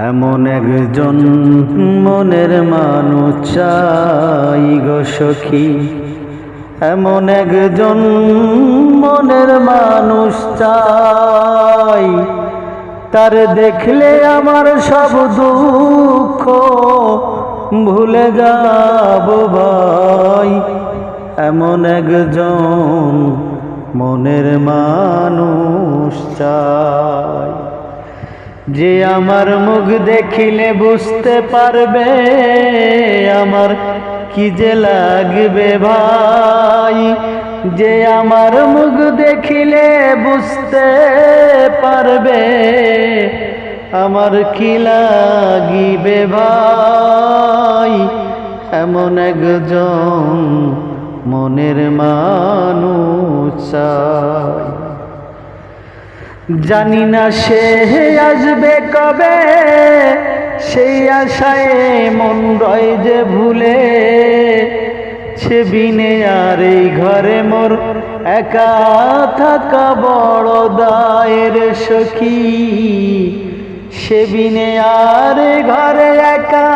এমন একজন মনের মানুষ চাই গো সখী, এমন একজন মনের মানুষ চাই, তার দেখলে আমার সব দুঃখ ভুলে যাব ভাই। এমন একজন মনের মানুষ চাই, যে আমার মুখ দেখিলে বুঝতে পারবে আমার কি যে লাগবে ভাই। যে আমার মুখ দেখিলে বুঝতে পারবে আমার কি লাগিবে ভাই। এমন একজন মনের মানুষ চাই, জানি না সে আসবে কবে, সেই আশায় মন রয় যে ভুলে। সে বিনে আর এই ঘরে মোর একা থাকা বড় দায়ের সখী। সে বিনে আর এই ঘরে একা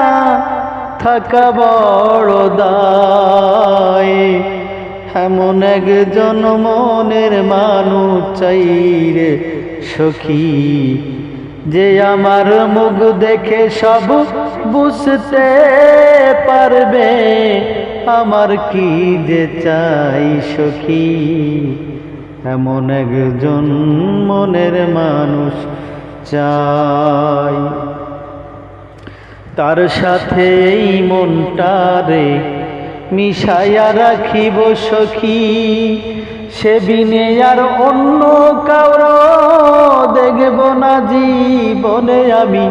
থাকা বড় দায়। এমন একজন মনের মানুষ চাই রে সখী, যে আমার মুখ দেখে সব বুঝতে পারবে আমার কি যে চাই সখী। এমন একজন মনের মানুষ চাই, তার সাথে এই মনটারে মিশাইয়া রাখিব সখী। সে বিনে আর অন্য কারো দেখব না জীবনে আমি।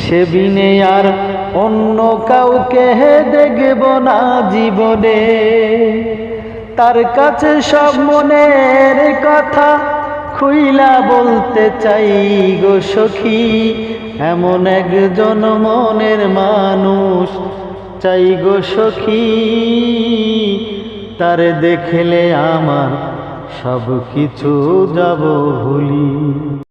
সে বিনে আর অন্য কাউকে দেখব না জীবনে। তার কাছে সব মনের কথা খুইলা বলতে চাই গো সখী। এমন একজন মনের মানুষ চাই গো সখী, তারে দেখলে আমার সব কিছু যাব ভুলি।